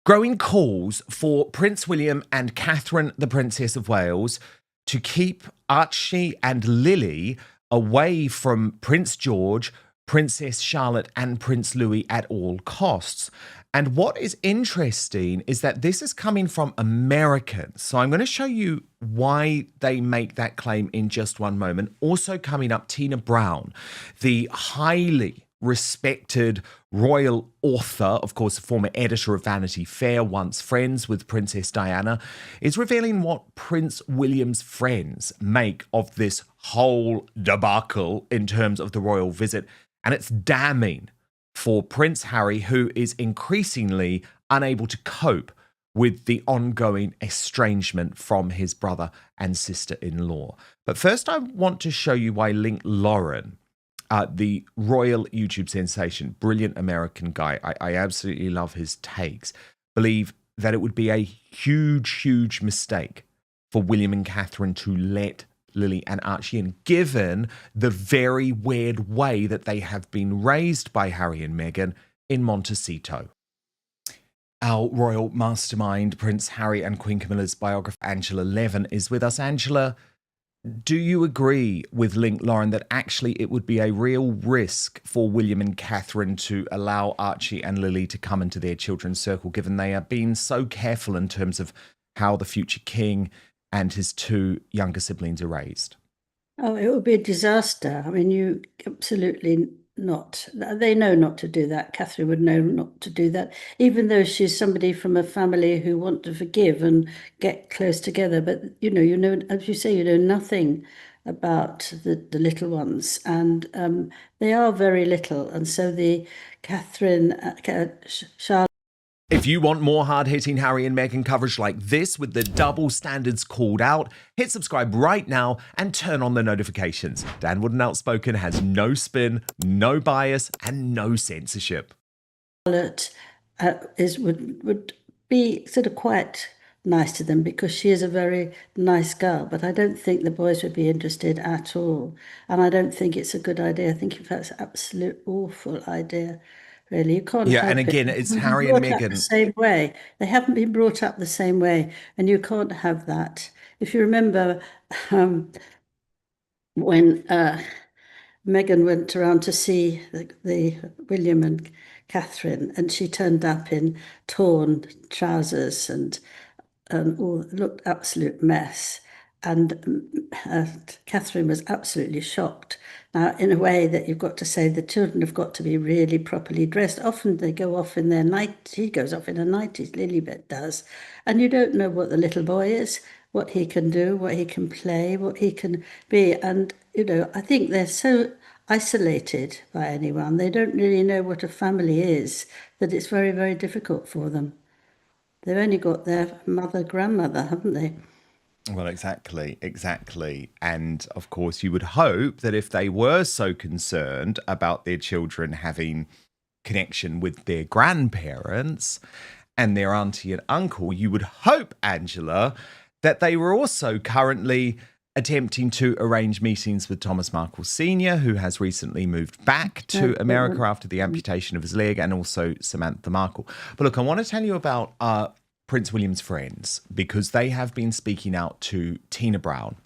Growing calls for Prince William and Catherine, the Princess of Wales, to keep Archie and Lili away from Prince George, Princess Charlotte, and Prince Louis at all costs. And what is interesting is that this is coming from Americans. So I'm going to show you why they make that claim in just one moment. Also coming up, Tina Brown, the highly respected royal author, of course, a former editor of Vanity Fair, once friends with Princess Diana, is revealing what Prince William's friends make of this whole debacle in terms of the royal visit. And it's damning for Prince Harry, who is increasingly unable to cope with the ongoing estrangement from his brother and sister-in-law. But first, I want to show you why Link Lauren, the royal YouTube sensation, brilliant American guy, I absolutely love his takes, believe that it would be a huge, huge mistake for William and Catherine to let Lili and Archie in, given the very weird way that they have been raised by Harry and Meghan in Montecito. Our royal mastermind, Prince Harry and Queen Camilla's biographer, Angela Levin, is with us. Angela, do you agree with Link Lauren that actually it would be a real risk for William and Catherine to allow Archie and Lili to come into their children's circle, given they are being so careful in terms of how the future king and his two younger siblings are raised? Oh, it would be a disaster. I mean, you absolutely not. They know not to do that. Catherine would know not to do that, even though she's somebody from a family who want to forgive and get close together. But, you know, as you say, you know nothing about the little ones. And they are very little. And so the Catherine, Charlotte, if you want more hard-hitting Harry and Meghan coverage like this with the double standards called out, hit subscribe right now and turn on the notifications. Dan Wood and Outspoken has no spin, no bias, and no censorship. would be sort of quite nice to them because she is a very nice girl, but I don't think the boys would be interested at all. And I don't think it's a good idea. I think in fact it's an absolute awful idea. Really, you can't. Yeah, and again, it's Harry and Meghan. The same way. They haven't been brought up the same way, and you can't have that. If you remember, when Meghan went around to see the William and Catherine, and she turned up in torn trousers and all looked absolute mess. And Catherine was absolutely shocked. Now, in a way that you've got to say the children have got to be really properly dressed. Often they go off in their night. He goes off in a nighties, Lilibet does. And you don't know what the little boy is, what he can do, what he can play, what he can be. And, you know, I think they're so isolated by anyone. They don't really know what a family is, that it's very, very difficult for them. They've only got their mother, grandmother, haven't they? Well, exactly. And of course, you would hope that if they were so concerned about their children having connection with their grandparents and their auntie and uncle, you would hope, Angela, that they were also currently attempting to arrange meetings with Thomas Markle Sr., who has recently moved back to America after the amputation of his leg, and also Samantha Markle. But look, I want to tell you about Prince William's friends, because they have been speaking out to Tina Brown.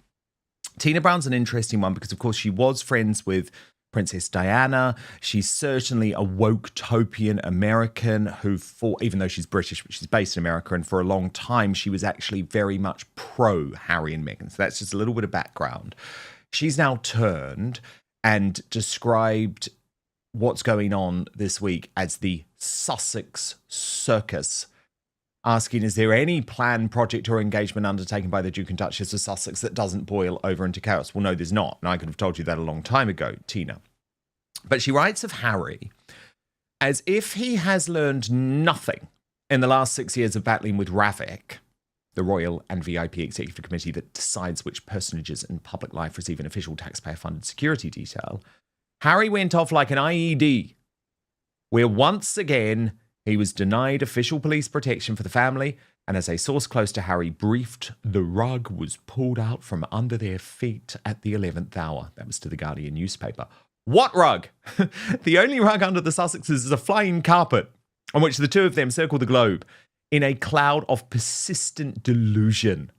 Tina Brown's an interesting one because, of course, she was friends with Princess Diana. She's certainly a woke-topian American who, even though she's British, but she's based in America, and for a long time, she was actually very much pro-Harry and Meghan. So that's just a little bit of background. She's now turned and described what's going on this week as the Sussex circus, asking, is there any plan, project or engagement undertaken by the Duke and Duchess of Sussex that doesn't boil over into chaos? Well, no, there's not. And I could have told you that a long time ago, Tina. But she writes of Harry as if he has learned nothing in the last 6 years of battling with RAVIC, the Royal and VIP Executive Committee that decides which personages in public life receive an official taxpayer-funded security detail. Harry went off like an IED, where once again he was denied official police protection for the family, and as a source close to Harry briefed, the rug was pulled out from under their feet at the 11th hour. That was to the Guardian newspaper. What rug? The only rug under the Sussexes is a flying carpet on which the two of them circle the globe. in a cloud of persistent delusion.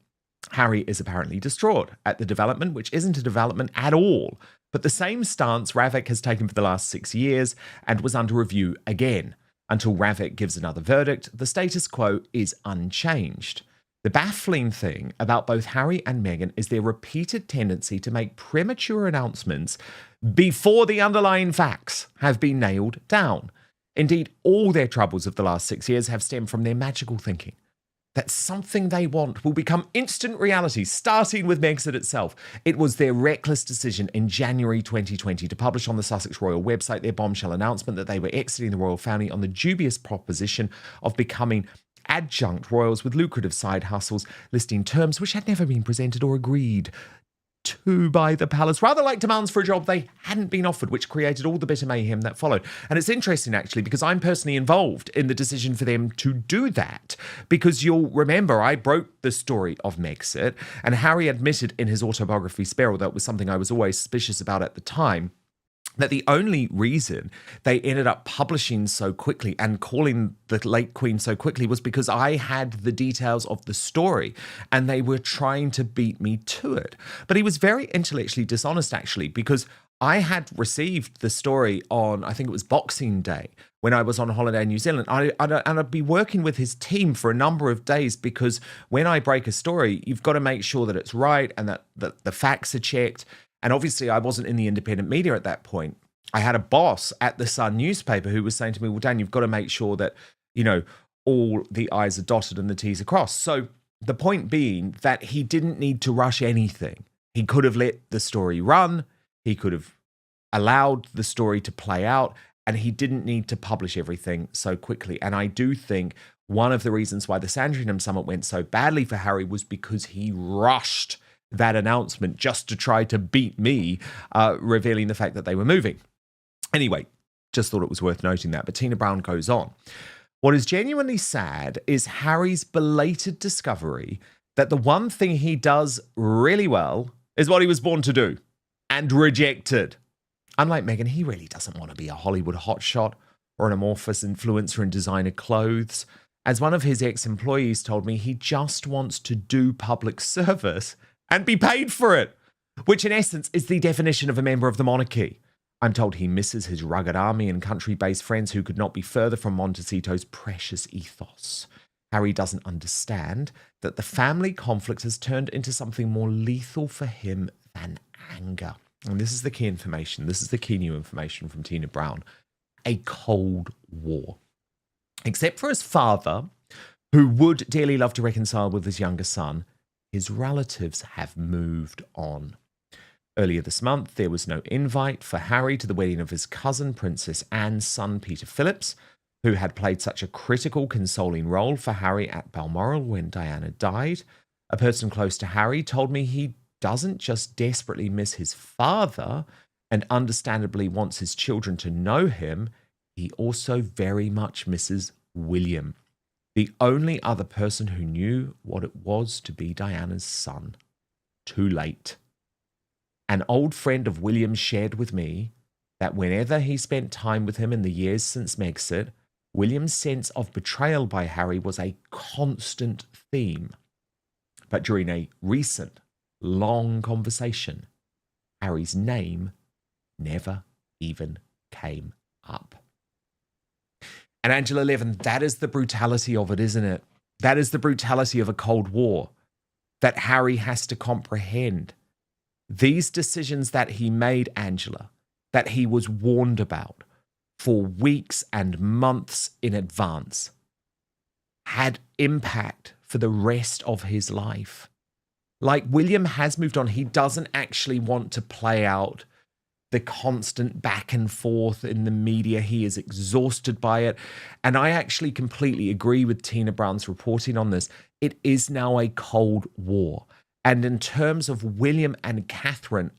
Harry is apparently distraught at the development, which isn't a development at all, but the same stance Ravik has taken for the last 6 years and was under review again. Until Ravik gives another verdict, the status quo is unchanged. The baffling thing about both Harry and Meghan is their repeated tendency to make premature announcements before the underlying facts have been nailed down. Indeed, all their troubles of the last 6 years have stemmed from their magical thinking that something they want will become instant reality, starting with Megxit itself. It was their reckless decision in January 2020 to publish on the Sussex Royal website their bombshell announcement that they were exiting the royal family on the dubious proposition of becoming adjunct royals with lucrative side hustles, listing terms which had never been presented or agreed to by the palace, rather like demands for a job they hadn't been offered, which created all the bitter mayhem that followed. And it's interesting, actually, because I'm personally involved in the decision for them to do that, because you'll remember I broke the story of Megxit, and Harry admitted in his autobiography Sparrow, that was something I was always suspicious about at the time, that the only reason they ended up publishing so quickly and calling the late Queen so quickly was because I had the details of the story and they were trying to beat me to it. But he was very intellectually dishonest, actually, because I had received the story on, I think it was Boxing Day, when I was on holiday in New Zealand. I'd be working with his team for a number of days, because when I break a story, you've got to make sure that it's right and that the facts are checked. And obviously, I wasn't in the independent media at that point. I had a boss at the Sun newspaper who was saying to me, well, Dan, you've got to make sure that, all the I's are dotted and the T's are crossed. So the point being that he didn't need to rush anything. He could have let the story run. He could have allowed the story to play out, and he didn't need to publish everything so quickly. And I do think one of the reasons why the Sandringham Summit went so badly for Harry was because he rushed that announcement just to try to beat me, revealing the fact that they were moving. Anyway, just thought it was worth noting that. But Tina Brown goes on. What is genuinely sad is Harry's belated discovery that the one thing he does really well is what he was born to do, and rejected. Unlike Meghan, he really doesn't want to be a Hollywood hotshot or an amorphous influencer in designer clothes. As one of his ex-employees told me, he just wants to do public service and be paid for it, which in essence is the definition of a member of the monarchy. I'm told he misses his rugged army and country-based friends who could not be further from Montecito's precious ethos. Harry doesn't understand that the family conflict has turned into something more lethal for him than anger. And this is the key information. This is the key new information from Tina Brown. A Cold War. Except for his father, who would dearly love to reconcile with his younger son, his relatives have moved on. Earlier this month, there was no invite for Harry to the wedding of his cousin, Princess Anne's son, Peter Phillips, who had played such a critical, consoling role for Harry at Balmoral when Diana died. A person close to Harry told me he doesn't just desperately miss his father and understandably wants his children to know him, he also very much misses William, the only other person who knew what it was to be Diana's son. Too late. An old friend of William shared with me that whenever he spent time with him in the years since Megxit, William's sense of betrayal by Harry was a constant theme. But during a recent, long conversation, Harry's name never even came up. And Angela Levin, that is the brutality of it, isn't it? That is the brutality of a Cold War that Harry has to comprehend. These decisions that he made, Angela, that he was warned about for weeks and months in advance, had impact for the rest of his life. Like, William has moved on. He doesn't actually want to play out the constant back and forth in the media. He is exhausted by it. And I actually completely agree with Tina Brown's reporting on this. It is now a Cold War. And in terms of William and Catherine,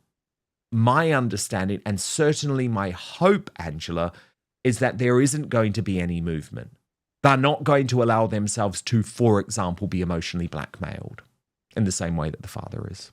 my understanding, and certainly my hope, Angela, is that there isn't going to be any movement. They're not going to allow themselves to, for example, be emotionally blackmailed in the same way that the father is.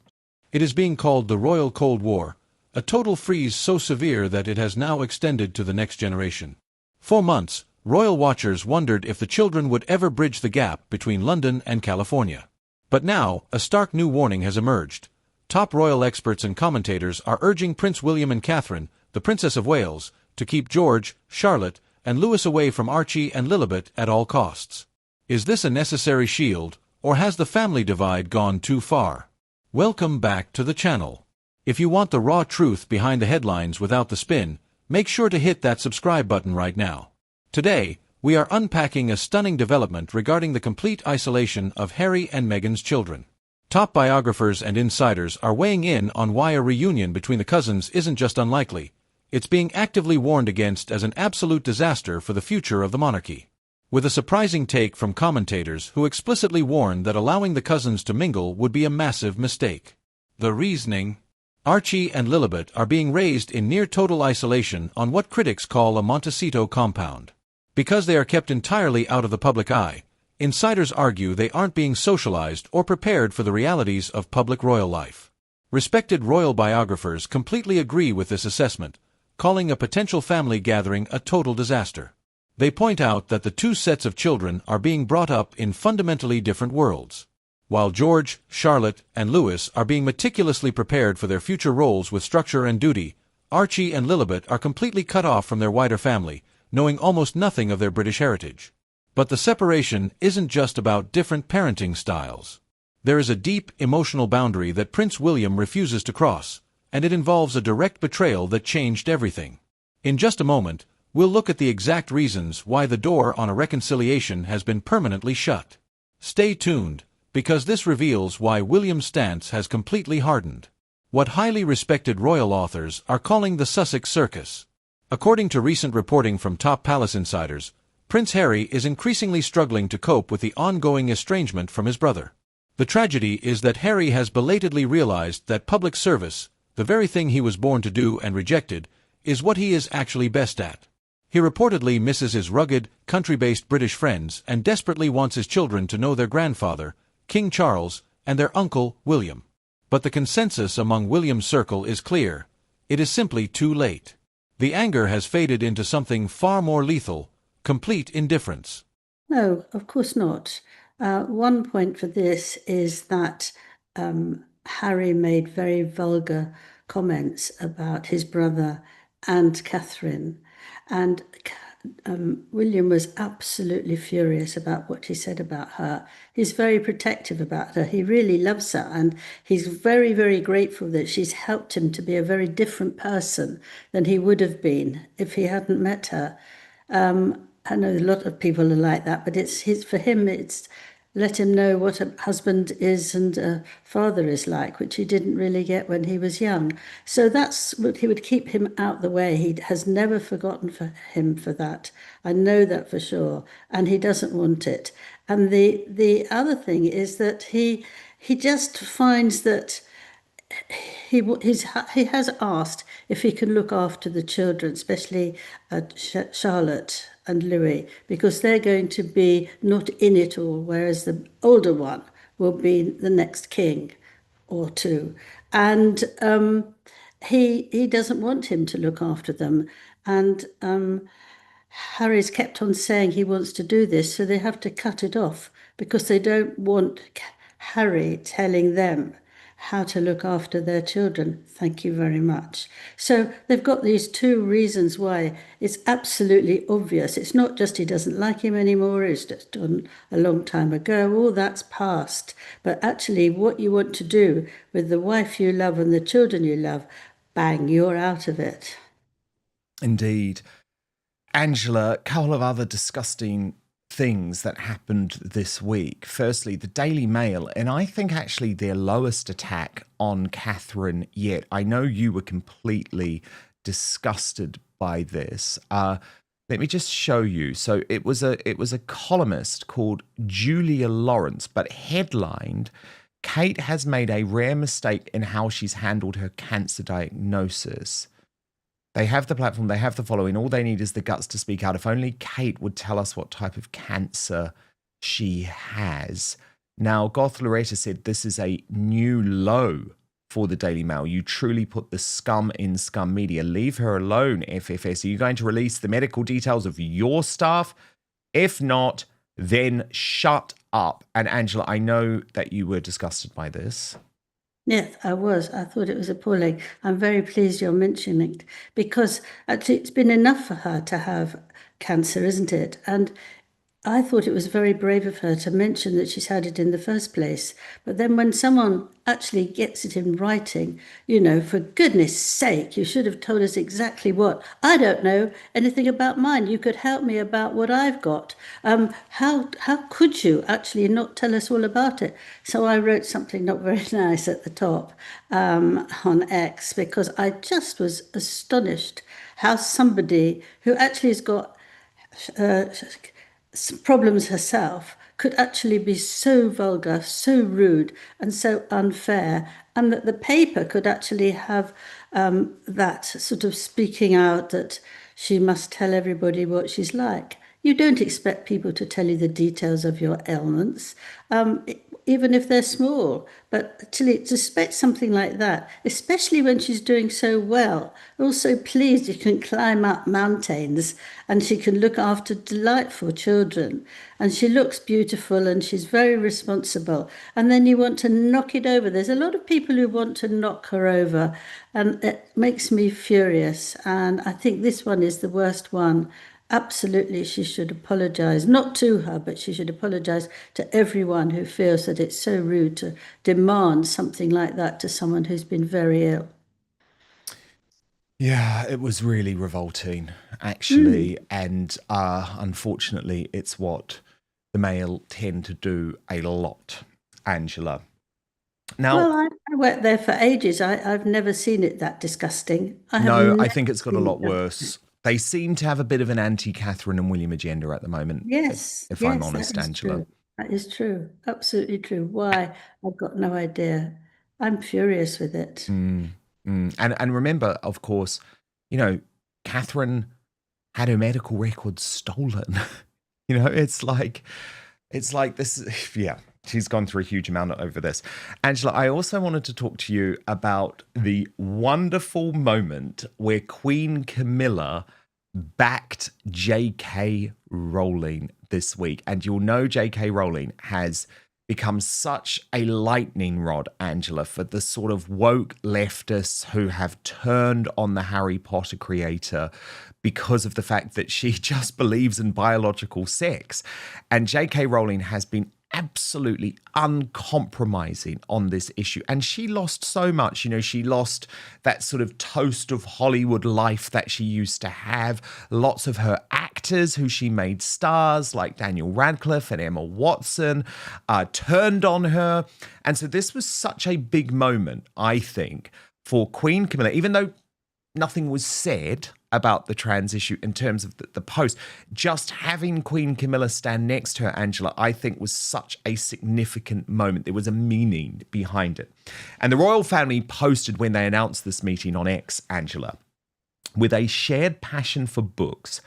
It is being called the Royal Cold War, a total freeze so severe that it has now extended to the next generation. For months, royal watchers wondered if the children would ever bridge the gap between London and California. But now, a stark new warning has emerged. Top royal experts and commentators are urging Prince William and Catherine, the Princess of Wales, to keep George, Charlotte, and Louis away from Archie and Lilibet at all costs. Is this a necessary shield, or has the family divide gone too far? Welcome back to the channel. If you want the raw truth behind the headlines without the spin, make sure to hit that subscribe button right now. Today, we are unpacking a stunning development regarding the complete isolation of Harry and Meghan's children. Top biographers and insiders are weighing in on why a reunion between the cousins isn't just unlikely, it's being actively warned against as an absolute disaster for the future of the monarchy. With a surprising take from commentators who explicitly warn that allowing the cousins to mingle would be a massive mistake. The reasoning: Archie and Lilibet are being raised in near-total isolation on what critics call a Montecito compound. Because they are kept entirely out of the public eye, insiders argue they aren't being socialized or prepared for the realities of public royal life. Respected royal biographers completely agree with this assessment, calling a potential family gathering a total disaster. They point out that the two sets of children are being brought up in fundamentally different worlds. While George, Charlotte, and Louis are being meticulously prepared for their future roles with structure and duty, Archie and Lilibet are completely cut off from their wider family, knowing almost nothing of their British heritage. But the separation isn't just about different parenting styles. There is a deep emotional boundary that Prince William refuses to cross, and it involves a direct betrayal that changed everything. In just a moment, we'll look at the exact reasons why the door on a reconciliation has been permanently shut. Stay tuned, because this reveals why William's stance has completely hardened. What highly respected royal authors are calling the Sussex circus. According to recent reporting from top palace insiders, Prince Harry is increasingly struggling to cope with the ongoing estrangement from his brother. The tragedy is that Harry has belatedly realized that public service, the very thing he was born to do and rejected, is what he is actually best at. He reportedly misses his rugged, country-based British friends and desperately wants his children to know their grandfather, King Charles, and their uncle, William. But the consensus among William's circle is clear: it is simply too late. The anger has faded into something far more lethal: complete indifference. No, of course not. One point for this is that Harry made very vulgar comments about his brother and Catherine, and William was absolutely furious about what he said about her. He's very protective about her. He really loves her, and he's very, very grateful that she's helped him to be a very different person than he would have been if he hadn't met her. I know a lot of people are like that, but for him, it's let him know what a husband is and a father is like, which he didn't really get when he was young. So that's what he would keep him out the way. He has never forgotten for him for that. I know that for sure, and he doesn't want it. And the other thing is that he just finds that he has asked if he can look after the children, especially Charlotte and Louis, because they're going to be not in it all, whereas the older one will be the next king or two. And he doesn't want him to look after them. And Harry's kept on saying he wants to do this, so they have to cut it off because they don't want Harry telling them how to look after their children. Thank you very much. So they've got these two reasons why it's absolutely obvious. It's not just he doesn't like him anymore, it's just done a long time ago, all that's past. But actually what you want to do with the wife you love and the children you love, bang, you're out of it. Indeed. Angela, a couple of other disgusting things that happened this week. Firstly, the Daily Mail, and I think actually their lowest attack on Catherine yet. I know you were completely disgusted by this. Let me just show you. So it was a columnist called Julia Lawrence, but headlined, "Kate has made a rare mistake in how she's handled her cancer diagnosis." They have the platform, they have the following. All they need is the guts to speak out. If only Kate would tell us what type of cancer she has. Now, Goth Loretta said this is a new low for the Daily Mail. You truly put the scum in scum media. Leave her alone, FFS. Are you going to release the medical details of your staff? If not, then shut up. And Angela, I know that you were disgusted by this. Yes, I was. I thought it was appalling. I'm very pleased you're mentioning it because actually it's been enough for her to have cancer, isn't it? And I thought it was very brave of her to mention that she's had it in the first place. But then when someone actually gets it in writing, for goodness sake, you should have told us exactly what. I don't know anything about mine. You could help me about what I've got. How could you actually not tell us all about it? So I wrote something not very nice at the top on X because I just was astonished how somebody who actually has got problems herself could actually be so vulgar, so rude, and so unfair, and that the paper could actually have that sort of speaking out that she must tell everybody what she's like. You don't expect people to tell you the details of your ailments, even if they're small. But actually, to expect something like that, especially when she's doing so well, also pleased you can climb up mountains and she can look after delightful children. And she looks beautiful and she's very responsible. And then you want to knock it over. There's a lot of people who want to knock her over, and it makes me furious. And I think this one is the worst one. Absolutely, she should apologise, not to her, but she should apologise to everyone who feels that it's so rude to demand something like that to someone who's been very ill. Yeah, it was really revolting, actually. And unfortunately, it's what the Mail tend to do a lot, Angela. Now, Well, I worked there for ages. I've never seen it that disgusting. No, I think it's got a lot worse. They seem to have a bit of an anti-Catherine and William agenda at the moment. Yes, if yes, I'm honest, that is Angela. true. That is true. Absolutely true. Why? I've got no idea. I'm furious with it. And remember, of course, Catherine had her medical records stolen. It's like this. Yeah, she's gone through a huge amount over this. Angela, I also wanted to talk to you about the wonderful moment where Queen Camilla backed J.K. Rowling this week. And you'll know J.K. Rowling has become such a lightning rod, Angela, for the sort of woke leftists who have turned on the Harry Potter creator because of the fact that she just believes in biological sex. And J.K. Rowling has been absolutely uncompromising on this issue. And she lost so much. She lost that sort of toast of Hollywood life that she used to have. Lots of her actors who she made stars like Daniel Radcliffe and Emma Watson turned on her. And so this was such a big moment, I think, for Queen Camilla, even though nothing was said about the trans issue in terms of the post. Just having Queen Camilla stand next to her, Angela, I think was such a significant moment. There was a meaning behind it. And the royal family posted when they announced this meeting on X, Angela, with a shared passion for books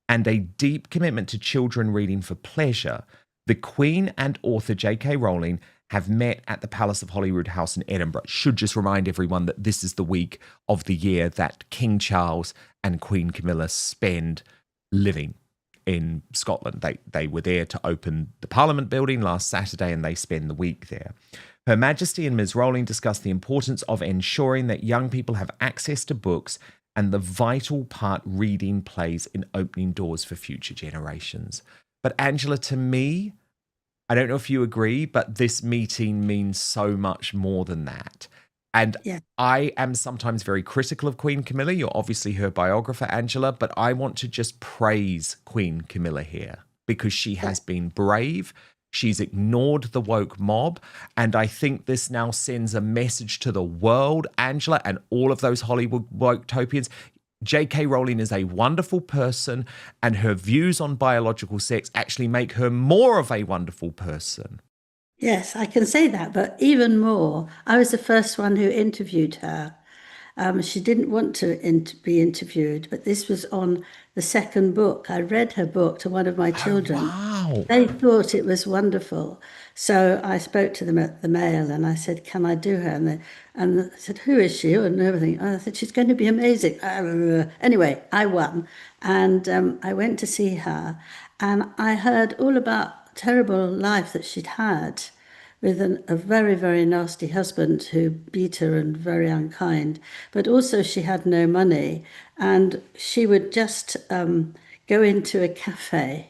and a deep commitment to children reading for pleasure, the Queen and author J.K. Rowling have met at the Palace of Holyrood House in Edinburgh. Should just remind everyone that this is the week of the year that King Charles and Queen Camilla spend living in Scotland. They were there to open the Parliament building last Saturday, and they spend the week there. Her Majesty and Ms. Rowling discussed the importance of ensuring that young people have access to books and the vital part reading plays in opening doors for future generations. But Angela, to me, I don't know if you agree, but this meeting means so much more than that. And yeah. I am sometimes very critical of Queen Camilla. You're obviously her biographer, Angela, but I want to just praise Queen Camilla here because she has been brave. She's ignored the woke mob. And I think this now sends a message to the world, Angela, and all of those Hollywood woke-topians. J.K. Rowling is a wonderful person, and her views on biological sex actually make her more of a wonderful person. Yes, I can say that, but even more, I was the first one who interviewed her. She didn't want to be interviewed, but this was on the second book. I read her book to one of my children. Wow. They thought it was wonderful. So I spoke to them at the Mail and I said, can I do her? And they said, who is she? And everything. And I said, she's going to be amazing. Anyway, I won. And I went to see her and I heard all about the terrible life that she'd had with a very, very nasty husband who beat her and very unkind. But also she had no money and she would just go into a cafe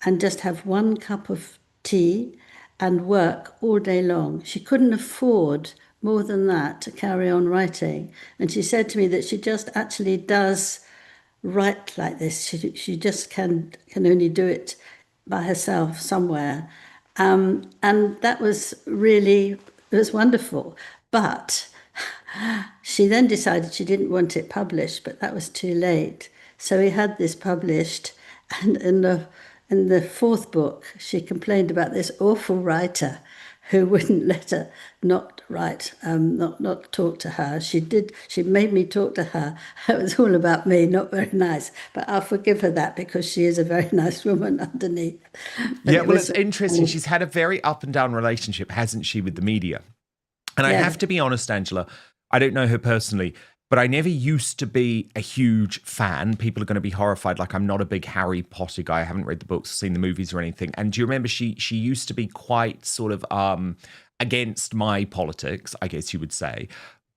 and just have one cup of tea and work all day long. She couldn't afford more than that to carry on writing. And she said to me that she just actually does write like this. She just can only do it by herself somewhere. And that was really, it was wonderful. But she then decided she didn't want it published, but that was too late. So we had this published, and in the fourth book, she complained about this awful writer who wouldn't let her not write, not talk to her. She did. She made me talk to her. It was all about me, not very nice. But I'll forgive her that because she is a very nice woman underneath. But Yeah, well, it's interesting. She's had a very up and down relationship, hasn't she, with the media? And I have to be honest, Angela, I don't know her personally, but I never used to be a huge fan. People are going to be horrified. Like, I'm not a big Harry Potter guy. I haven't read the books, seen the movies or anything. And do you remember she used to be quite sort of against my politics, I guess you would say.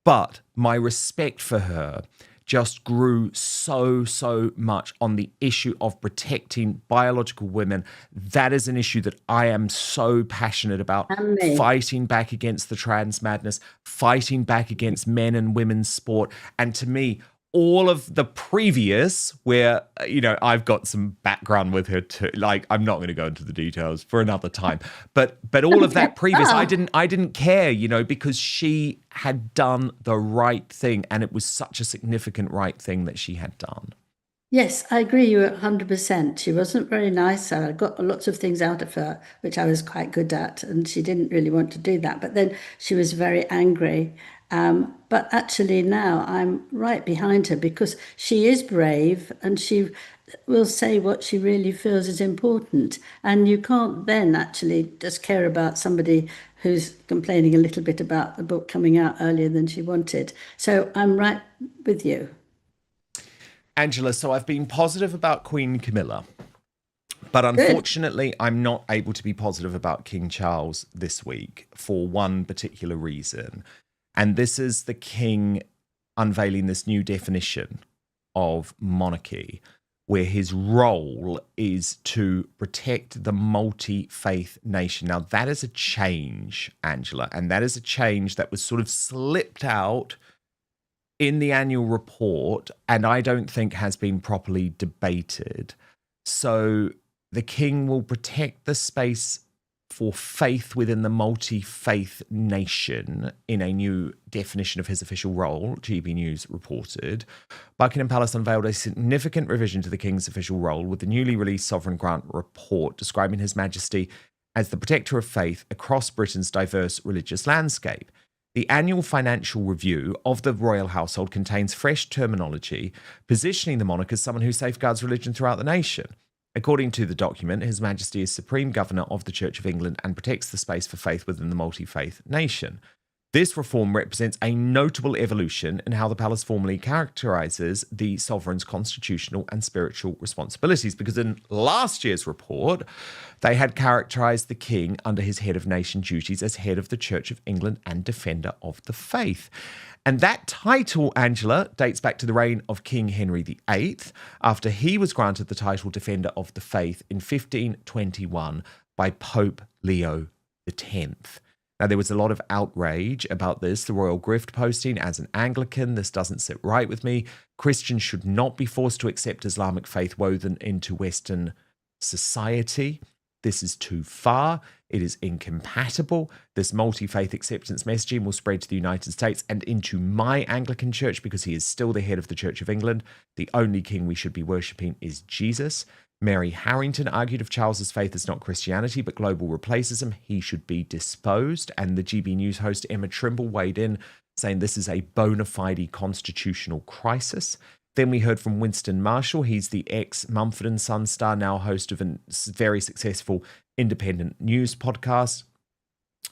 But my respect for her just grew so much on the issue of protecting biological women. That is an issue that I am so passionate about. Fighting back against the trans madness, fighting back against men and women's sport. And to me, all of the previous, where, you know, I've got some background with her too. Like, I'm not going to go into the details for another time, but all of that previous, I didn't care, you know, because she had done the right thing, and it was such a significant right thing that she had done. Yes, I agree. You 100%. She wasn't very nice. I got lots of things out of her, which I was quite good at, and she didn't really want to do that. But then she was very angry. But actually now I'm right behind her because she is brave and she will say what she really feels is important. And you can't then actually just care about somebody who's complaining a little bit about the book coming out earlier than she wanted. So I'm right with you. Angela, so I've been positive about Queen Camilla, but unfortunately, I'm not able to be positive about King Charles this week for one particular reason. And this is the king unveiling this new definition of monarchy, where his role is to protect the multi-faith nation. Now, that is a change, Angela, and that is a change that was sort of slipped out in the annual report, and I don't think has been properly debated. So the king will protect the space for faith within the multi-faith nation in a new definition of his official role, GB News reported. Buckingham Palace unveiled a significant revision to the king's official role with the newly released Sovereign Grant report describing His Majesty as the protector of faith across Britain's diverse religious landscape. The annual financial review of the royal household contains fresh terminology, positioning the monarch as someone who safeguards religion throughout the nation. According to the document, His Majesty is Supreme Governor of the Church of England and protects the space for faith within the multi-faith nation. This reform represents a notable evolution in how the palace formally characterises the sovereign's constitutional and spiritual responsibilities, because in last year's report, they had characterised the king under his head of nation duties as head of the Church of England and defender of the faith. And that title, Angela, dates back to the reign of King Henry VIII, after he was granted the title Defender of the Faith in 1521 by Pope Leo X. Now, there was a lot of outrage about this. The royal grift posting, as an Anglican, this doesn't sit right with me. Christians should not be forced to accept Islamic faith woven into Western society. This is too far. It is incompatible. This multi-faith acceptance messaging will spread to the United States and into my Anglican church because he is still the head of the Church of England. The only king we should be worshipping is Jesus. Mary Harrington argued if Charles's faith is not Christianity but global replacism, he should be disposed. And the GB News host Emma Trimble weighed in, saying this is a bona fide constitutional crisis. Then we heard from Winston Marshall. He's the ex-Mumford & Sons star, now host of a very successful independent news podcast,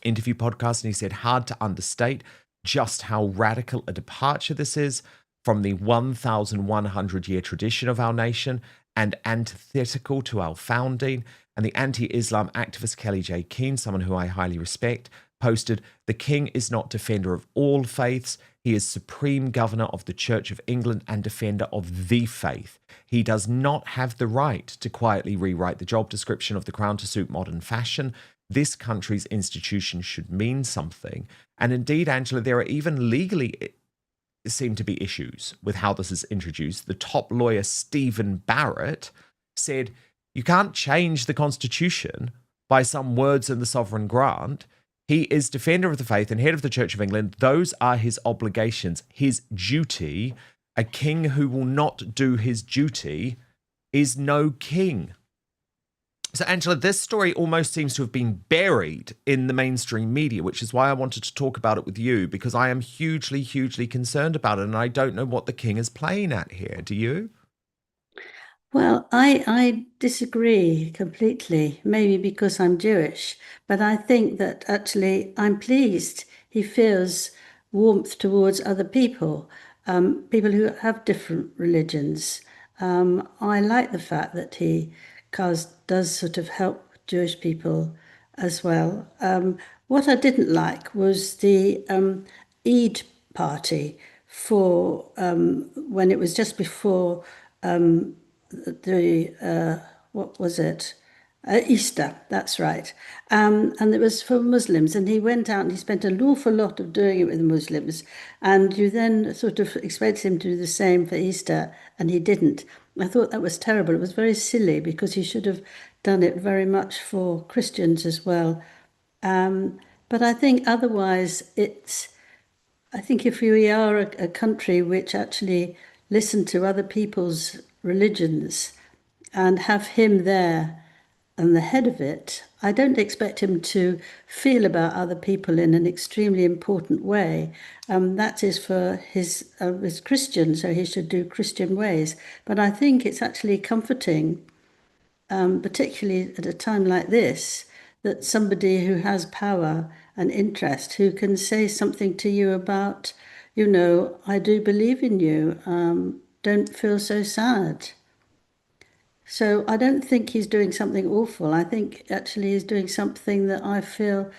interview podcast, and he said, hard to understate just how radical a departure this is from the 1,100-year tradition of our nation and antithetical to our founding. And the anti-Islam activist Kelly J. Keane, someone who I highly respect, posted, the king is not defender of all faiths. He is supreme governor of the Church of England and defender of the faith. He does not have the right to quietly rewrite the job description of the Crown to suit modern fashion. This country's institutions should mean something. And indeed, Angela, there are even legally seem to be issues with how this is introduced. The top lawyer, Stephen Barrett, said, you can't change the Constitution by some words in the sovereign grant. He is defender of the faith and head of the Church of England. Those are his obligations, his duty. A king who will not do his duty is no king. So, Angela, this story almost seems to have been buried in the mainstream media, which is why I wanted to talk about it with you, because I am hugely, hugely concerned about it, and I don't know what the king is playing at here. Do you? Well, I disagree completely, maybe because I'm Jewish, but I think that actually I'm pleased he feels warmth towards other people, people who have different religions. I like the fact that he does sort of help Jewish people as well. What I didn't like was the Eid party for when it was just before what was it? Easter, that's right. And it was for Muslims, and he went out and he spent an awful lot of doing it with Muslims. And you then sort of expected him to do the same for Easter, and he didn't. I thought that was terrible. It was very silly because he should have done it very much for Christians as well. But I think otherwise I think if we are a country which actually listen to other people's religions and have him there and the head of it, I don't expect him to feel about other people in an extremely important way. That is for his Christian, so he should do Christian ways. But I think it's actually comforting, particularly at a time like this, that somebody who has power and interest, who can say something to you about, I do believe in you, don't feel so sad. So I don't think he's doing something awful. I think actually he's doing something that I feel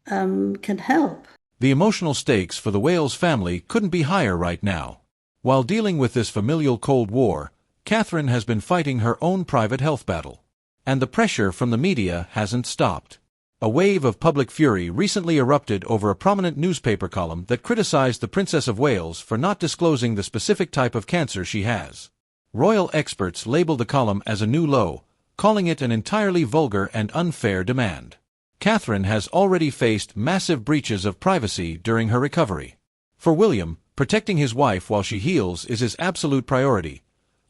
can help. The emotional stakes for the Wales family couldn't be higher right now. While dealing with this familial Cold War, Catherine has been fighting her own private health battle. And the pressure from the media hasn't stopped. A wave of public fury recently erupted over a prominent newspaper column that criticized the Princess of Wales for not disclosing the specific type of cancer she has. Royal experts labeled the column as a new low, calling it an entirely vulgar and unfair demand. Catherine has already faced massive breaches of privacy during her recovery. For William, protecting his wife while she heals is his absolute priority,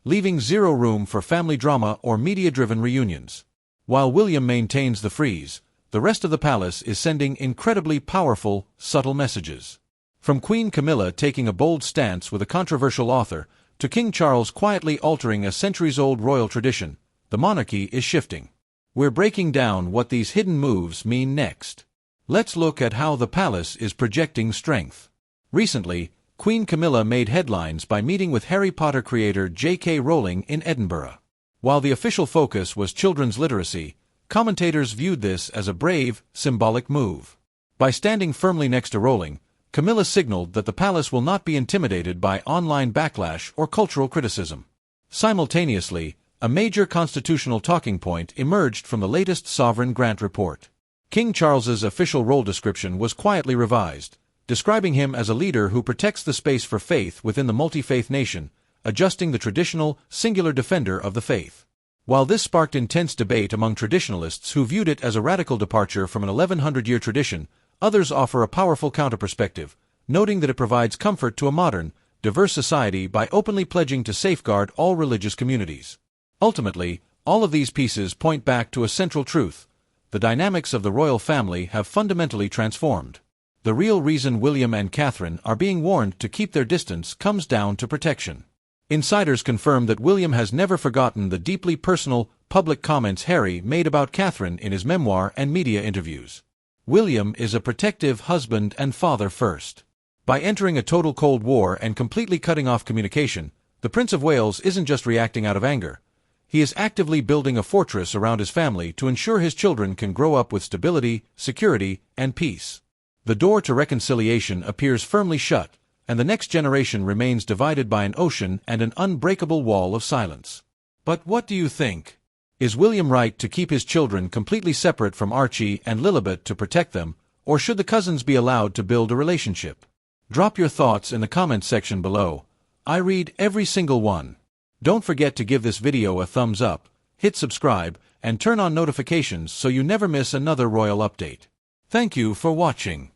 leaving zero room for family drama or media-driven reunions. While William maintains the freeze, the rest of the palace is sending incredibly powerful, subtle messages. From Queen Camilla taking a bold stance with a controversial author, to King Charles quietly altering a centuries-old royal tradition, the monarchy is shifting. We're breaking down what these hidden moves mean next. Let's look at how the palace is projecting strength. Recently, Queen Camilla made headlines by meeting with Harry Potter creator J.K. Rowling in Edinburgh. While the official focus was children's literacy, commentators viewed this as a brave, symbolic move. By standing firmly next to Rowling, Camilla signaled that the palace will not be intimidated by online backlash or cultural criticism. Simultaneously, a major constitutional talking point emerged from the latest sovereign grant report. King Charles's official role description was quietly revised, describing him as a leader who protects the space for faith within the multi-faith nation, adjusting the traditional, singular defender of the faith. While this sparked intense debate among traditionalists who viewed it as a radical departure from an 1100-year tradition, others offer a powerful counter-perspective, noting that it provides comfort to a modern, diverse society by openly pledging to safeguard all religious communities. Ultimately, All of these pieces point back to a central truth. The dynamics of the royal family have fundamentally transformed. The real reason William and Catherine are being warned to keep their distance comes down to protection. Insiders confirm that William has never forgotten the deeply personal, public comments Harry made about Catherine in his memoir and media interviews. William is a protective husband and father first. By entering a total Cold War and completely cutting off communication, the Prince of Wales isn't just reacting out of anger. He is actively building a fortress around his family to ensure his children can grow up with stability, security, and peace. The door to reconciliation appears firmly shut, and the next generation remains divided by an ocean and an unbreakable wall of silence. But what do you think? Is William right to keep his children completely separate from Archie and Lilibet to protect them, or should the cousins be allowed to build a relationship? Drop your thoughts in the comments section below. I read every single one. Don't forget to give this video a thumbs up, hit subscribe, and turn on notifications so you never miss another royal update. Thank you for watching.